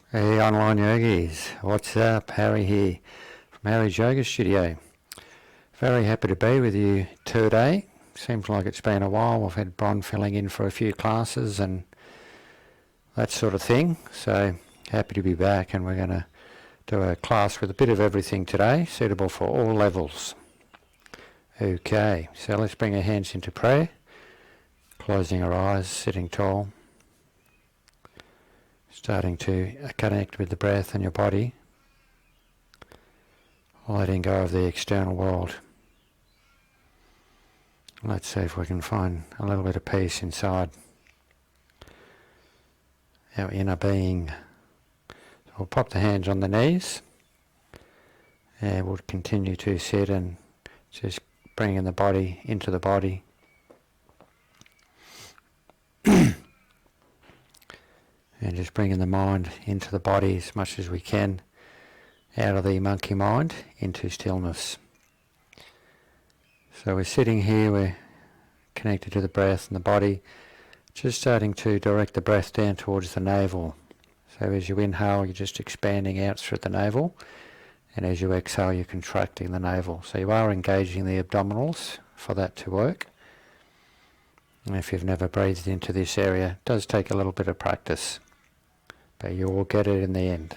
Hey online yogis, what's up? Harry here from Harry's Yoga Studio. Very happy to be with you today. Seems like it's been a while. We've had Bron filling in for a few classes and that sort of thing. So happy to be back, and we're going to do a class with a bit of everything today, suitable for all levels. Okay, so let's bring our hands into prayer, closing our eyes, sitting tall. Starting to connect with the breath and your body, letting go of the external world. Let's see if we can find a little bit of peace inside our inner being. So we'll pop the hands on the knees, and we'll continue to sit and just bringing the body into the body. And just bringing the mind into the body as much as we can, out of the monkey mind into stillness. So we're sitting here, we're connected to the breath and the body, just starting to direct the breath down towards the navel. So as you inhale, you're just expanding out through the navel, and as you exhale, you're contracting the navel. So you are engaging the abdominals for that to work. And if you've never breathed into this area, it does take a little bit of practice, but you will get it in the end.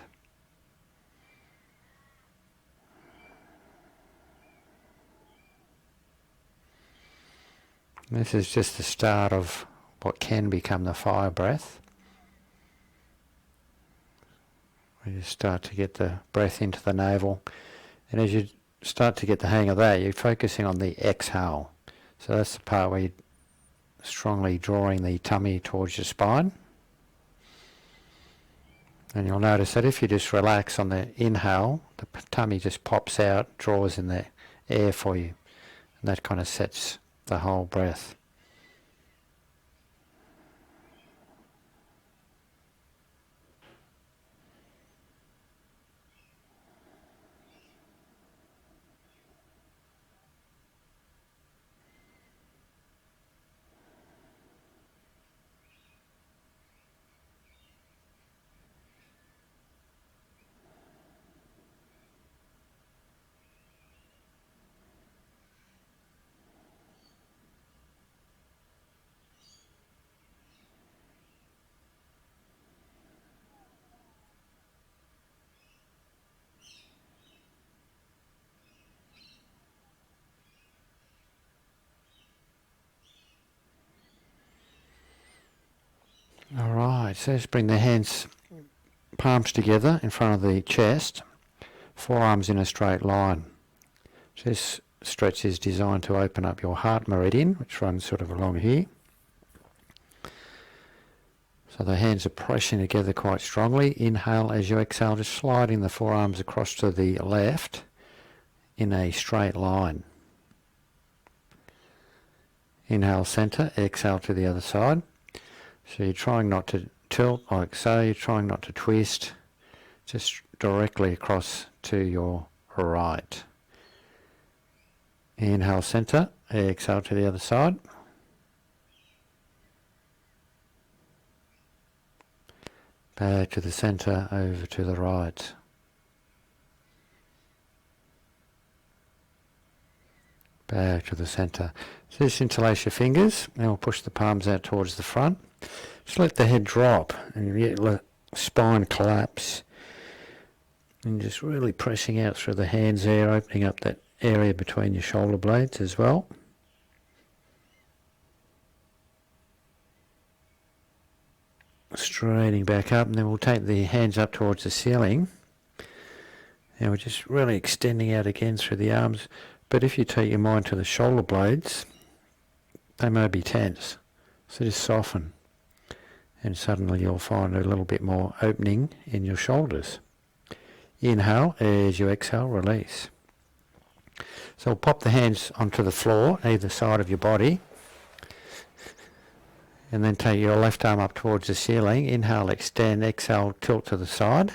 This is just the start of what can become the fire breath. We just start to get the breath into the navel, and as you start to get the hang of that, you're focusing on the exhale. So that's the part where you're strongly drawing the tummy towards your spine. And you'll notice that if you just relax on the inhale, the tummy just pops out, draws in the air for you. And that kind of sets the whole breath. Alright, so let's bring the hands, palms together in front of the chest, forearms in a straight line. So this stretch is designed to open up your heart meridian, which runs sort of along here. So the hands are pressing together quite strongly. Inhale as you exhale, just sliding the forearms across to the left in a straight line. Inhale center, exhale to the other side. So you're trying not to tilt like so, you're trying not to twist, just directly across to your right. Inhale center, exhale to the other side. Back to the center, over to the right. Back to the center. So just interlace your fingers, and we'll push the palms out towards the front. Just let the head drop, and you let the spine collapse. And just really pressing out through the hands there, opening up that area between your shoulder blades as well. Straightening back up, and then we'll take the hands up towards the ceiling. And we're just really extending out again through the arms. But if you take your mind to the shoulder blades, they may be tense. So just soften. And suddenly you'll find a little bit more opening in your shoulders. Inhale, as you exhale, release. So we'll pop the hands onto the floor, either side of your body. And then take your left arm up towards the ceiling. Inhale, extend, exhale, tilt to the side.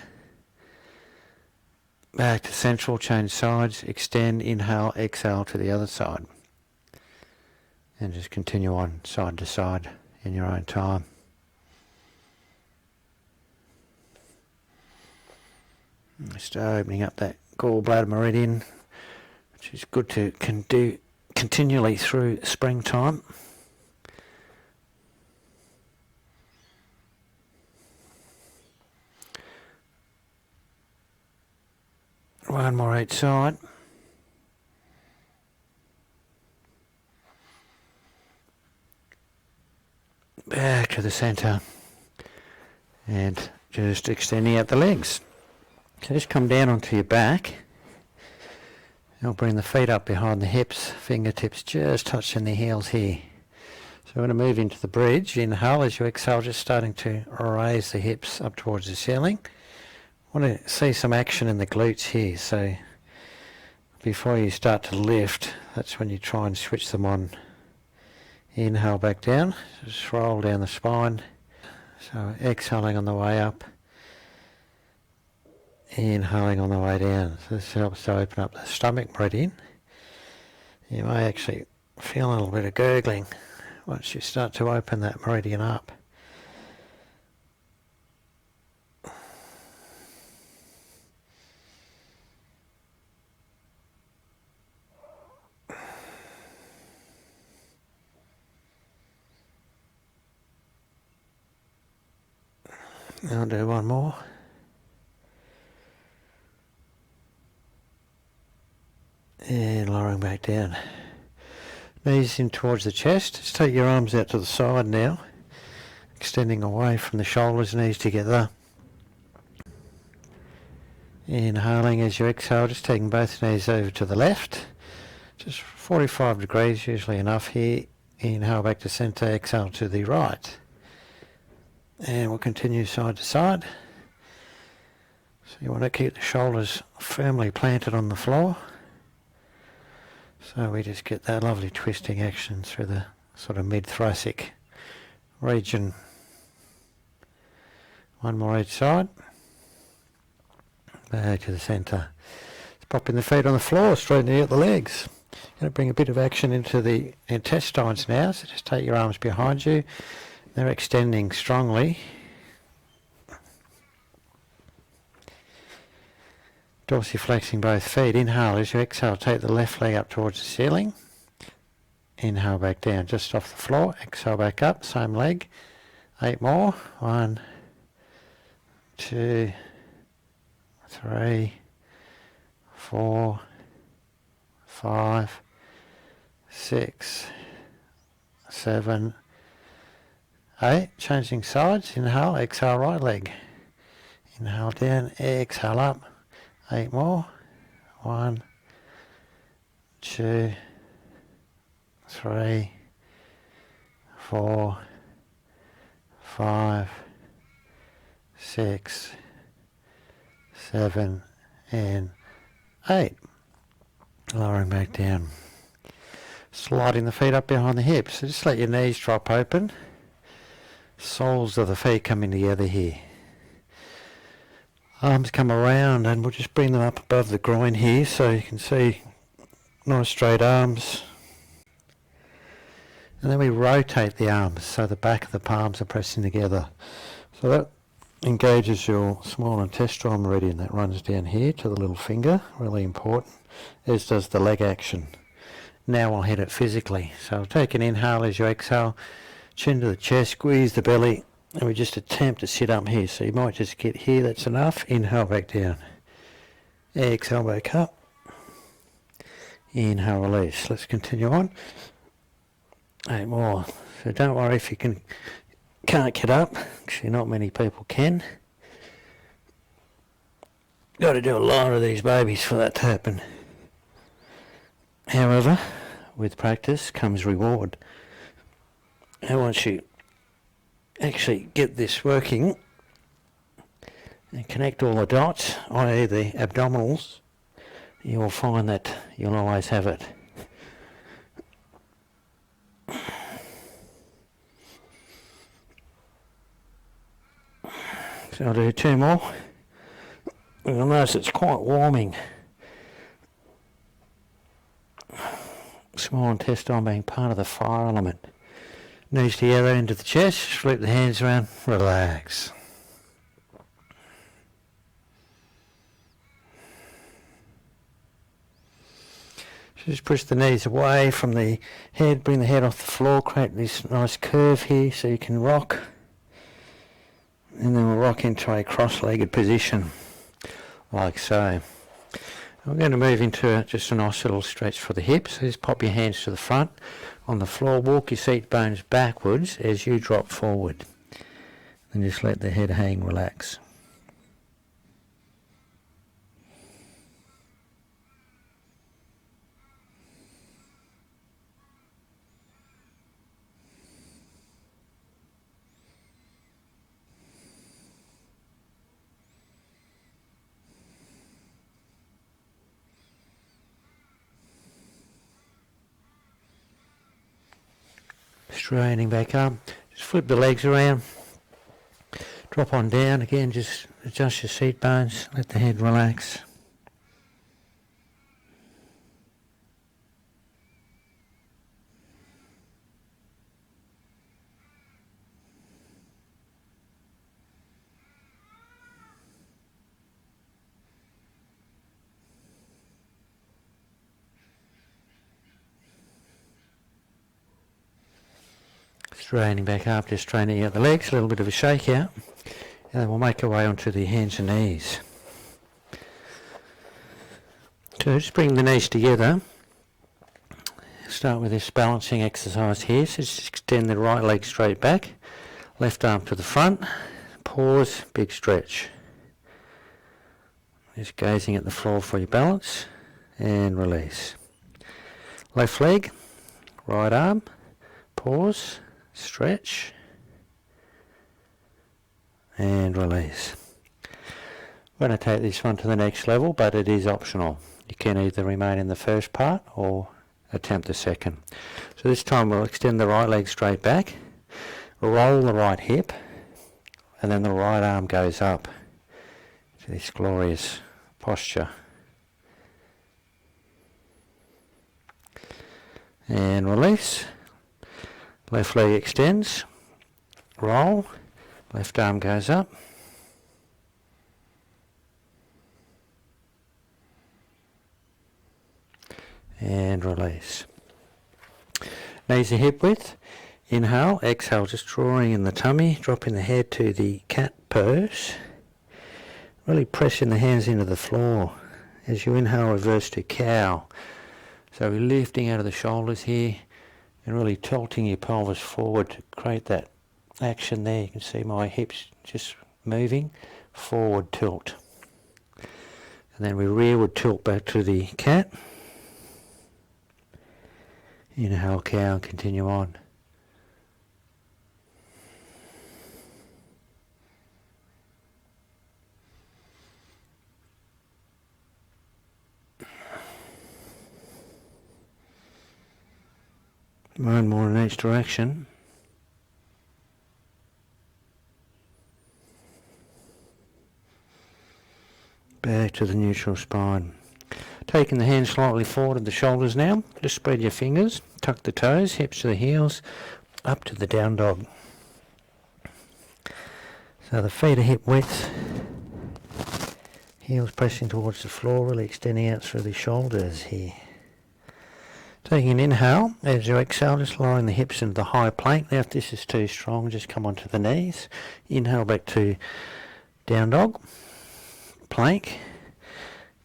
Back to central, change sides, extend, inhale, exhale to the other side. And just continue on side to side in your own time. Just opening up that gallbladder meridian, which is good to do continually through springtime. One more each side. Back to the centre. And just extending out the legs. So just come down onto your back. I'll bring the feet up behind the hips, fingertips just touching the heels here. So we're going to move into the bridge. Inhale as you exhale, just starting to raise the hips up towards the ceiling. I want to see some action in the glutes here. So before you start to lift, that's when you try and switch them on. Inhale back down, just roll down the spine. So exhaling on the way up. Inhaling on the way down. So this helps to open up the stomach meridian. You may actually feel a little bit of gurgling once you start to open that meridian up. I'll do one more. And lowering back down. Knees in towards the chest. Just take your arms out to the side now. Extending away from the shoulders, knees together. Inhaling as you exhale, just taking both knees over to the left. Just 45 degrees, usually enough here. Inhale back to centre, exhale to the right. And we'll continue side to side. So you want to keep the shoulders firmly planted on the floor. So we just get that lovely twisting action through the sort of mid-thoracic region. One more each side. Back to the centre. Just popping the feet on the floor, straightening out the legs. Going to bring a bit of action into the intestines now. So just take your arms behind you. They're extending strongly. Dorsiflexing both feet. Inhale as you exhale, take the left leg up towards the ceiling. Inhale back down just off the floor. Exhale back up, same leg. 8 more. 1, 2, 3, 4, 5, 6, 7, 8. Changing sides. Inhale, exhale right leg. Inhale down, exhale up. 8 more. 1, 2, 3, 4, 5, 6, 7, and 8. Lowering back down. Sliding the feet up behind the hips. So just let your knees drop open. Soles of the feet coming together here. Arms come around and we'll just bring them up above the groin here so you can see nice straight arms. And then we rotate the arms so the back of the palms are pressing together. So that engages your small intestinal meridian that runs down here to the little finger, really important, as does the leg action. Now I'll hit it physically. So I'll take an inhale as you exhale, chin to the chest, squeeze the belly, and we just attempt to sit up here. So you might just get here, that's enough. Inhale back down. Exhale back up. Inhale, release. Let's continue on. 8 more. So don't worry if you can't get up. Actually, not many people can. Got to do a lot of these babies for that to happen. However, with practice comes reward. And once you actually get this working and connect all the dots, i.e. the abdominals, you will find that you'll always have it. So I'll do 2 more. You'll notice it's quite warming. Small intestine being part of the fire element. Knees together into the chest, flip the hands around, relax. Just push the knees away from the head, bring the head off the floor, create this nice curve here so you can rock. And then we'll rock into a cross-legged position, like so. We're going to move into just a nice little stretch for the hips. So just pop your hands to the front on the floor, walk your seat bones backwards as you drop forward. And just let the head hang, relax. Straightening back up, just flip the legs around, drop on down again, just adjust your seat bones, let the head relax. Straightening back up, just straightening out the legs, a little bit of a shake out, and then we'll make our way onto the hands and knees. So just bring the knees together. Start with this balancing exercise here. So just extend the right leg straight back, left arm to the front, pause, big stretch. Just gazing at the floor for your balance, and release. Left leg, right arm, pause, stretch, and release. We're going to take this one to the next level, but it is optional. You can either remain in the first part or attempt the second. So this time we'll extend the right leg straight back, roll the right hip, and then the right arm goes up to this glorious posture. And release. Left leg extends, roll, left arm goes up, and release. Knees are hip width, inhale, exhale, just drawing in the tummy, dropping the head to the cat pose, really pressing the hands into the floor. As you inhale, reverse to cow. So we're lifting out of the shoulders here, and really tilting your pelvis forward to create that action there. You can see my hips just moving, forward tilt. And then we rearward tilt back to the cat. Inhale cow and continue on. One more in each direction. Back to the neutral spine. Taking the hands slightly forward of the shoulders now. Just spread your fingers, tuck the toes, hips to the heels, up to the down dog. So the feet are hip width. Heels pressing towards the floor, really extending out through the shoulders here. Taking an inhale, as you exhale, just lowering the hips into the high plank. Now if this is too strong, just come onto the knees. Inhale back to down dog, plank.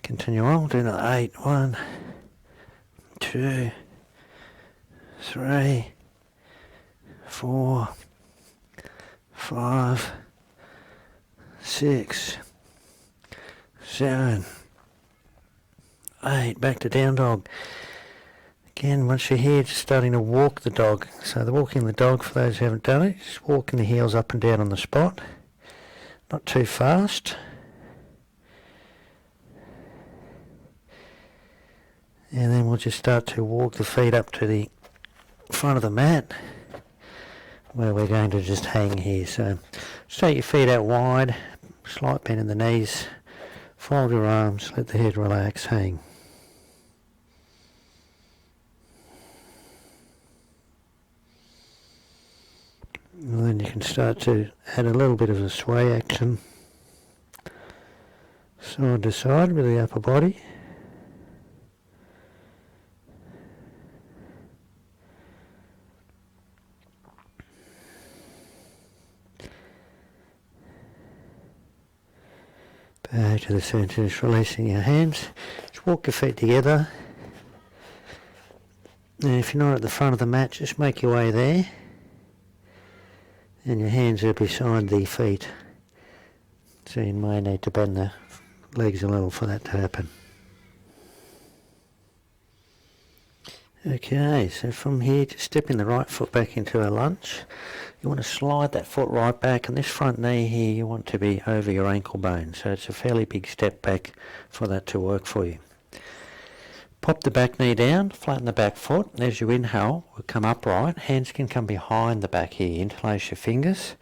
Continue on, do another 8. 1, 2, 3, 4, 5, 6, 7, 8. Back to down dog. Again, once you're here, just starting to walk the dog. So the walking the dog, for those who haven't done it, just walking the heels up and down on the spot. Not too fast. And then we'll just start to walk the feet up to the front of the mat, where we're going to just hang here. So just take your feet out wide, slight bend in the knees, fold your arms, let the head relax, hang. And then you can start to add a little bit of a sway action, side to side with the upper body. Back to the centre, just releasing your hands. Just walk your feet together. And if you're not at the front of the mat, just make your way there. And your hands are beside the feet. So you may need to bend the legs a little for that to happen. Okay, so from here, just stepping the right foot back into a lunge. You want to slide that foot right back, and this front knee here, you want to be over your ankle bone. So it's a fairly big step back for that to work for you. Pop the back knee down, flatten the back foot. As you inhale, we'll come upright. Hands can come behind the back here. Interlace your fingers.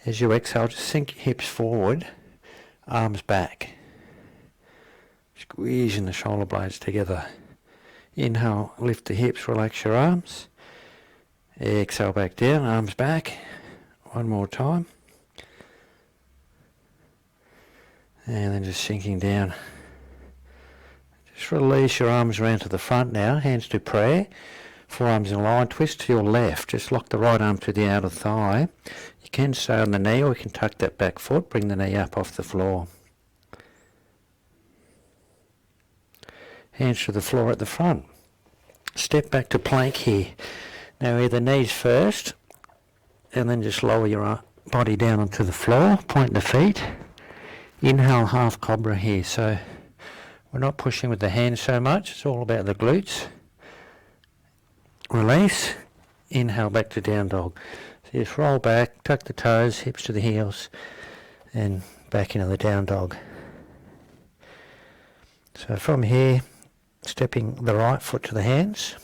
As you exhale, just sink your hips forward, arms back. Squeezing the shoulder blades together. Inhale, lift the hips, relax your arms. Exhale back down, arms back. One more time. And then just sinking down. Just release your arms around to the front now, hands to prayer. Forearms in line, twist to your left. Just lock the right arm to the outer thigh. You can stay on the knee, or you can tuck that back foot, bring the knee up off the floor. Hands to the floor at the front. Step back to plank here. Now either knees first, and then just lower your body down onto the floor, point the feet. Inhale, half cobra here. So we're not pushing with the hands so much, it's all about the glutes. Release, inhale back to down dog. So just roll back, tuck the toes, hips to the heels, and back into the down dog. So from here, stepping the right foot to the hands.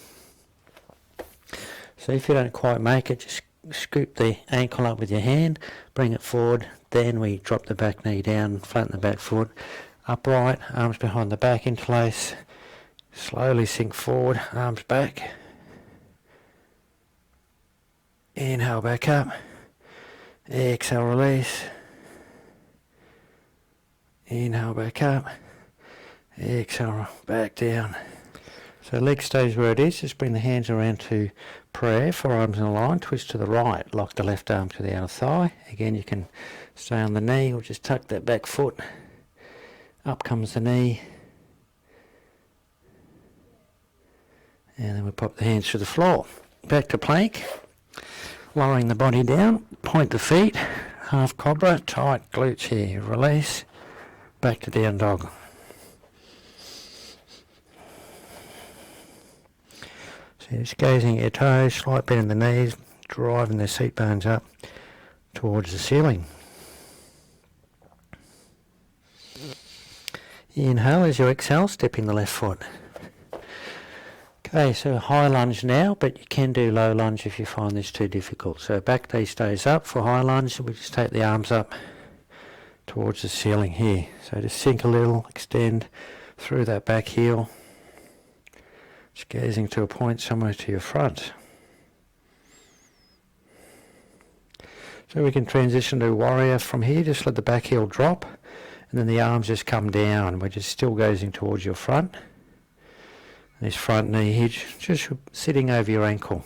So if you don't quite make it, just scoop the ankle up with your hand, bring it forward, then we drop the back knee down, flatten the back foot, upright, arms behind the back, interlace, slowly sink forward, arms back. Inhale back up, exhale release, inhale back up, exhale back down. So leg stays where it is, just bring the hands around to prayer, forearms in a line, twist to the right, lock the left arm to the outer thigh. Again, you can stay on the knee or just tuck that back foot. Up comes the knee. And then we pop the hands to the floor. Back to plank. Lowering the body down, point the feet, half cobra, tight glutes here, release, back to down dog. So just gazing at your toes, slight bend in the knees, driving the seat bones up towards the ceiling. Inhale as you exhale, stepping the left foot. Okay, so high lunge now, but you can do low lunge if you find this too difficult. So back knee stays up for high lunge, we just take the arms up towards the ceiling here. So just sink a little, extend through that back heel. Just gazing to a point somewhere to your front. So we can transition to warrior from here, just let the back heel drop, and then the arms just come down. We're just still gazing towards your front. This front knee hinge just sitting over your ankle.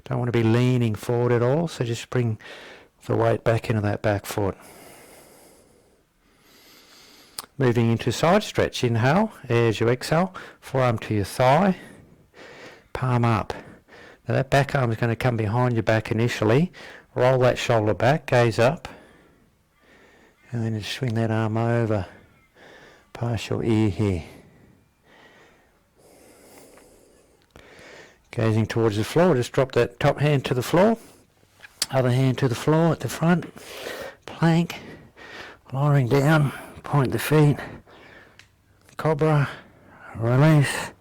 Don't want to be leaning forward at all, so just bring the weight back into that back foot. Moving into side stretch. Inhale as you exhale, forearm to your thigh, palm up. Now that back arm is going to come behind your back initially. Roll that shoulder back, gaze up, and then just swing that arm over past your ear here. Gazing towards the floor, just drop that top hand to the floor, other hand to the floor at the front, plank, lowering down, point the feet, cobra, release,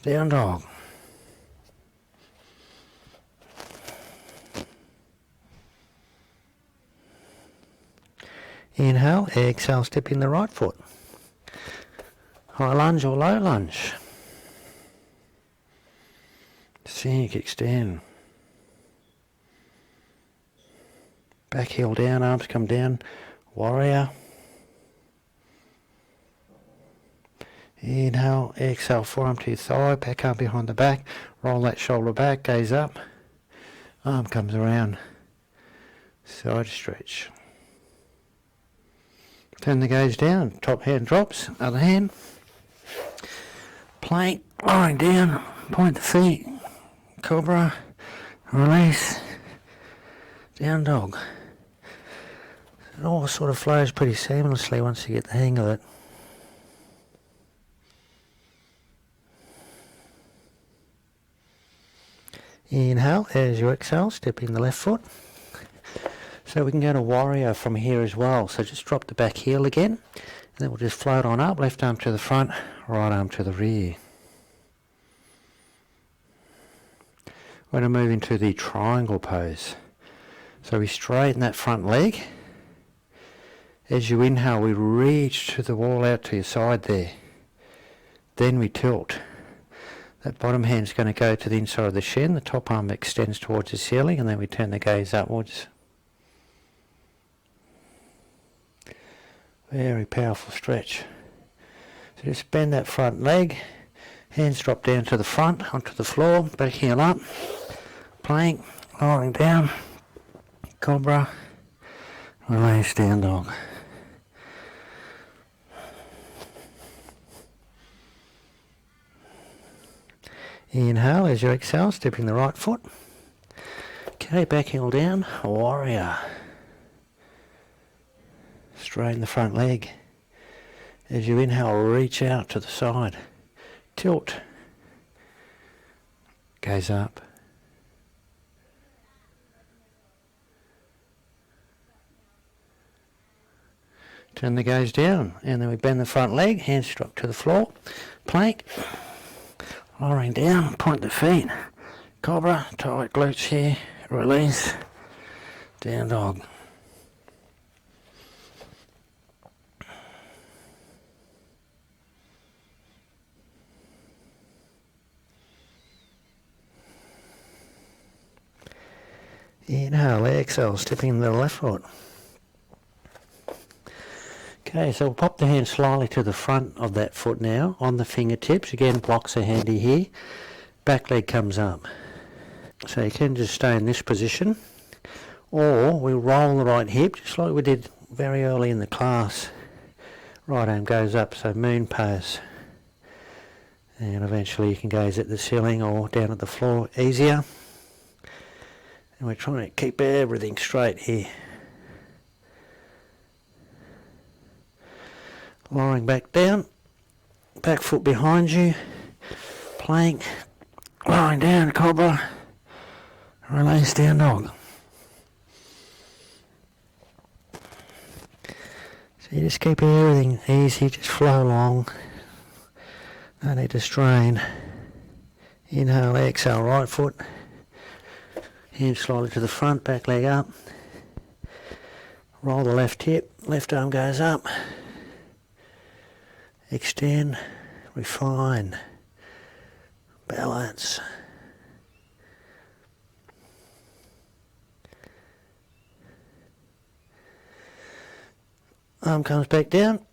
down dog. Inhale, exhale, step in the right foot. High lunge or low lunge. Sink, extend. Back heel down, arms come down. Warrior. Inhale, exhale, forearm to your thigh, back arm behind the back. Roll that shoulder back, gaze up. Arm comes around. Side stretch. Turn the gaze down, top hand drops, other hand. Plank, lying down, point the feet, cobra, release, down dog. It all sort of flows pretty seamlessly once you get the hang of it. Inhale as you exhale, stepping the left foot. So we can go to warrior from here as well. So just drop the back heel again, and then we'll just float on up, left arm to the front, right arm to the rear. We're going to move into the triangle pose. So we straighten that front leg. As you inhale, we reach to the wall out to your side there. Then we tilt. That bottom hand's going to go to the inside of the shin, the top arm extends towards the ceiling, and then we turn the gaze upwards. Very powerful stretch. So just bend that front leg, hands drop down to the front, onto the floor, back heel up, plank, lowering down, cobra, release, down dog. Inhale as you exhale, stepping the right foot. Okay, back heel down, warrior. Straighten the front leg. As you inhale, reach out to the side. Tilt. Gaze up. Turn the gaze down, and then we bend the front leg, hands drop to the floor. Plank. Lowering down, point the feet. Cobra, tight glutes here. Release. Down dog. Inhale, exhale, stepping the left foot. Okay, so we'll pop the hand slightly to the front of that foot now, on the fingertips. Again, blocks are handy here. Back leg comes up. So you can just stay in this position, or we'll roll the right hip, just like we did very early in the class. Right arm goes up, so moon pose. And eventually you can gaze at the ceiling or down at the floor easier. And we're trying to keep everything straight here. Lowering back down, back foot behind you, plank, lowering down, cobra, release, down dog. So you just keep everything easy, just flow along, no need to strain. Inhale, exhale, right foot. Hands slightly to the front, back leg up. Roll the left hip, left arm goes up. Extend, refine, balance. Arm comes back down,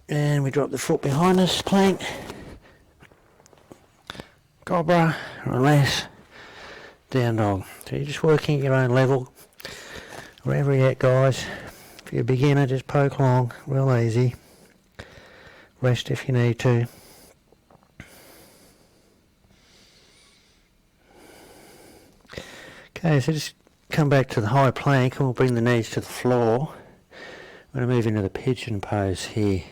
and we drop the foot behind us, plank. Cobra, release. Down dog. So you're just working at your own level. Wherever you're at, guys. If you're a beginner, just poke along, real easy. Rest if you need to. Okay, so just come back to the high plank and we'll bring the knees to the floor. I'm going to move into the pigeon pose here.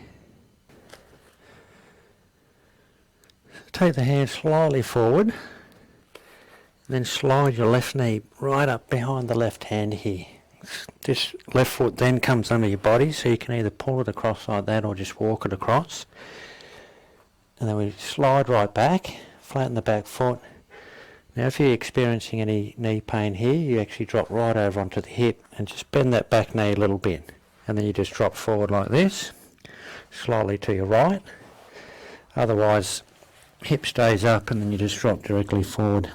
So take the hand slightly forward. Then slide your left knee right up behind the left hand here. This left foot then comes under your body, so you can either pull it across like that or just walk it across. And then we slide right back, flatten the back foot. Now if you're experiencing any knee pain here, you actually drop right over onto the hip and just bend that back knee a little bit. And then you just drop forward like this, slightly to your right. Otherwise, hip stays up and then you just drop directly forward.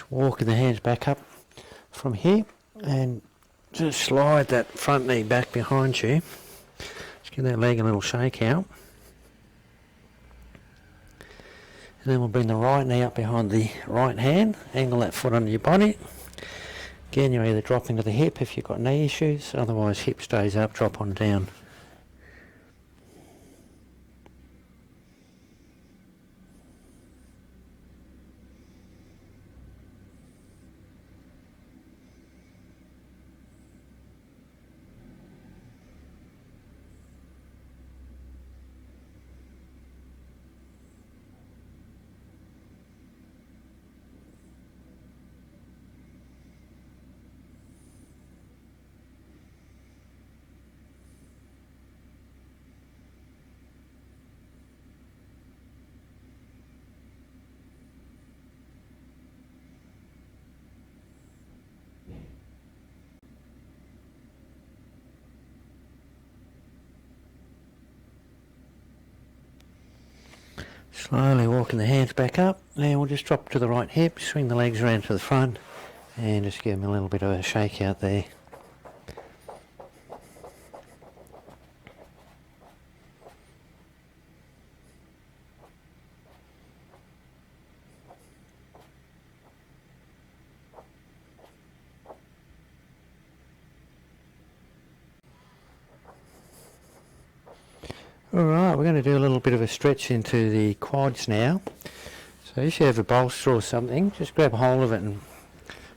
Just walking the hands back up from here and just slide that front knee back behind you. Just give that leg a little shake out. And then we'll bring the right knee up behind the right hand, angle that foot under your body. Again, you're either dropping to the hip if you've got knee issues, otherwise hip stays up, drop on down. Slowly walking the hands back up, and we'll just drop to the right hip, swing the legs around to the front, and just give them a little bit of a shake out there. Alright, we're going to do a little bit of a stretch into the quads now. So if you have a bolster or something, just grab hold of it and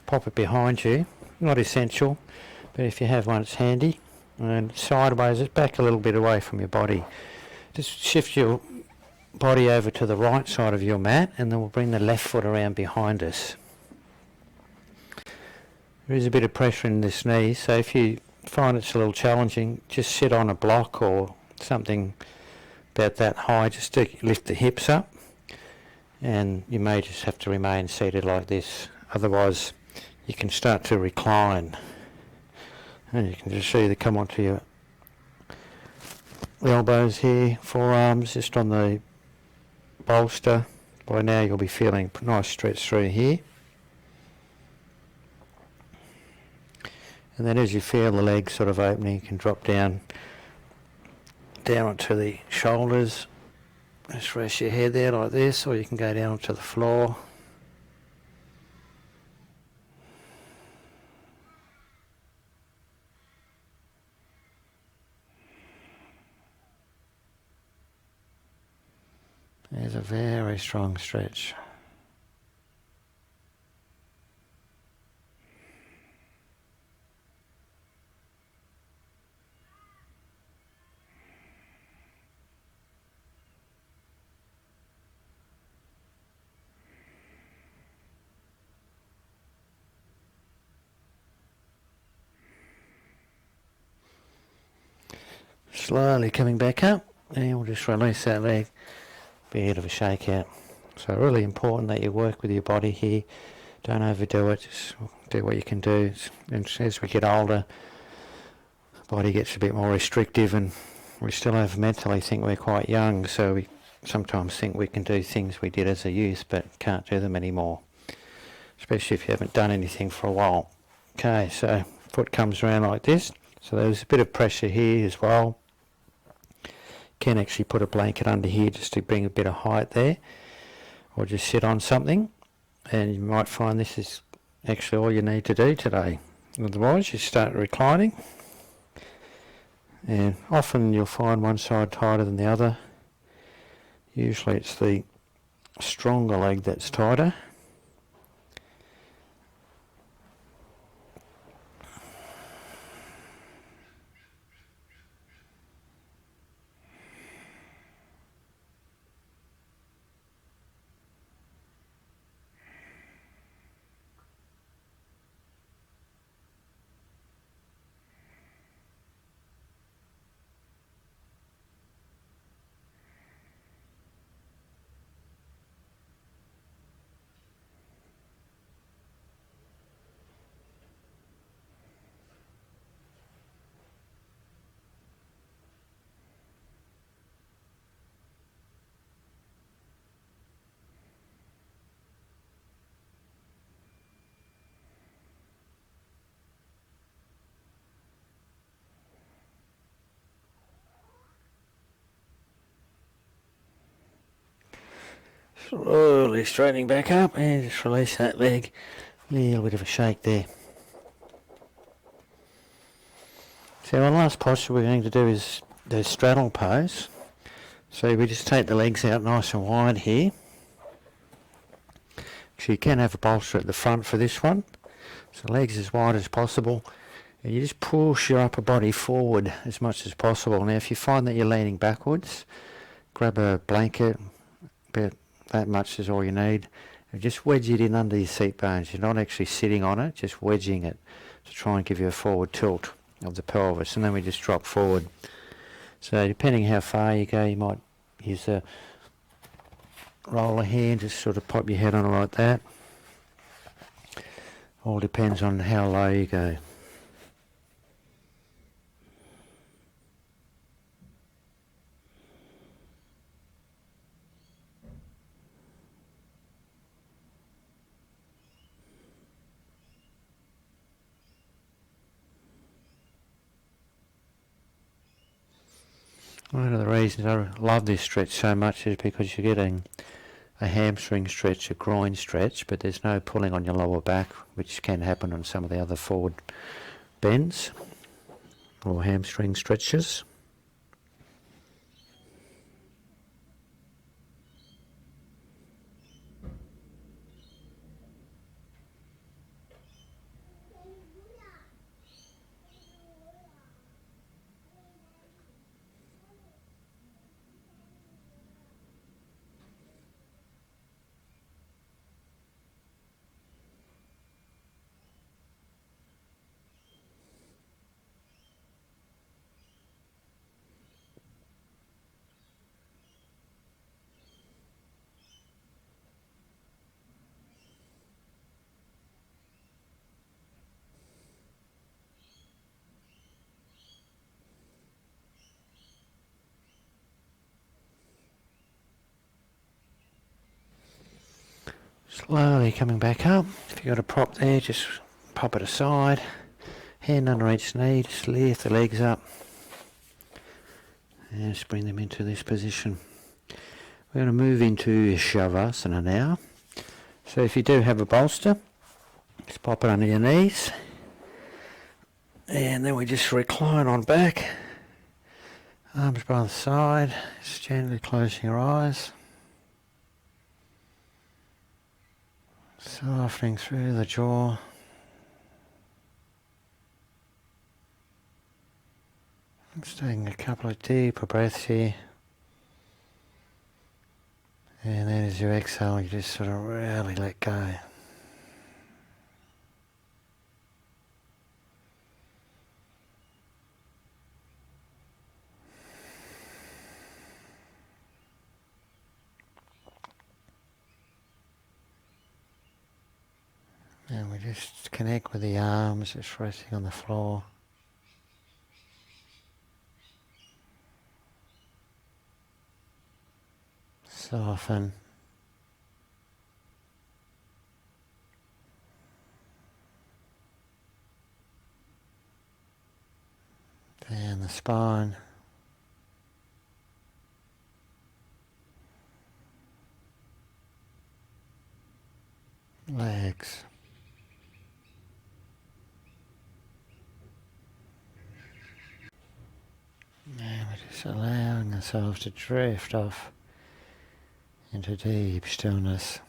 pop it behind you. Not essential, but if you have one it's handy. And sideways, just back a little bit away from your body. Just shift your body over to the right side of your mat, and then we'll bring the left foot around behind us. There is a bit of pressure in this knee, so if you find it's a little challenging, just sit on a block or something about that high just to lift the hips up, and you may just have to remain seated like this, otherwise you can start to recline, and you can just see they come onto your elbows here, forearms, just on the bolster. By now you'll be feeling a nice stretch through here, and then as you feel the legs sort of opening, you can drop down onto the shoulders. Just rest your head there like this, or you can go down onto the floor. There's a very strong stretch. Slowly coming back up, and we'll just release that leg, bit of a shake out. So really important that you work with your body here, don't overdo it, just do what you can do. And as we get older, the body gets a bit more restrictive, and we still mentally think we're quite young, so we sometimes think we can do things we did as a youth but can't do them anymore, especially if you haven't done anything for a while. Okay, so foot comes around like this, so there's a bit of pressure here as well. Can actually put a blanket under here just to bring a bit of height there, or just sit on something, and you might find this is actually all you need to do today. Otherwise you start reclining, and often you'll find one side tighter than the other. Usually it's the stronger leg that's tighter. Slowly straightening back up and just release that leg. A little bit of a shake there. So our last posture we're going to do is the straddle pose. So we just take the legs out nice and wide here. So you can have a bolster at the front for this one. So legs as wide as possible. And you just push your upper body forward as much as possible. Now if you find that you're leaning backwards, grab a blanket, about that much is all you need. And just wedge it in under your seat bones. You're not actually sitting on it, just wedging it to try and give you a forward tilt of the pelvis. And then we just drop forward. So depending how far you go, you might use a roller here, just sort of pop your head on it like that. All depends on how low you go. One of the reasons I love this stretch so much is because you're getting a hamstring stretch, a groin stretch, but there's no pulling on your lower back, which can happen on some of the other forward bends or hamstring stretches. Slowly coming back up. If you've got a prop there, just pop it aside. Hand under each knee, just lift the legs up. And just bring them into this position. We're going to move into Shavasana now. So if you do have a bolster, just pop it under your knees. And then we just recline on back. Arms by the side, just gently closing your eyes. Softening through the jaw. Just taking a couple of deeper breaths here. And then as you exhale, you just sort of really let go. And we just connect with the arms, just resting on the floor. Soften. Down the spine. Legs. Now we're just allowing ourselves to drift off into deep stillness.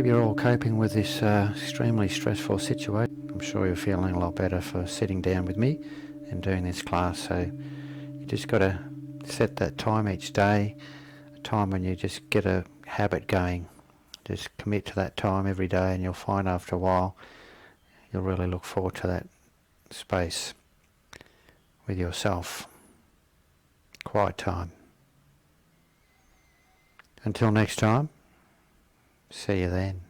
hope you're all coping with this extremely stressful situation. I'm sure you're feeling a lot better for sitting down with me and doing this class. So you just got to set that time each day, a time when you just get a habit going. Just commit to that time every day, and you'll find after a while you'll really look forward to that space with yourself. Quiet time. Until next time, see you then.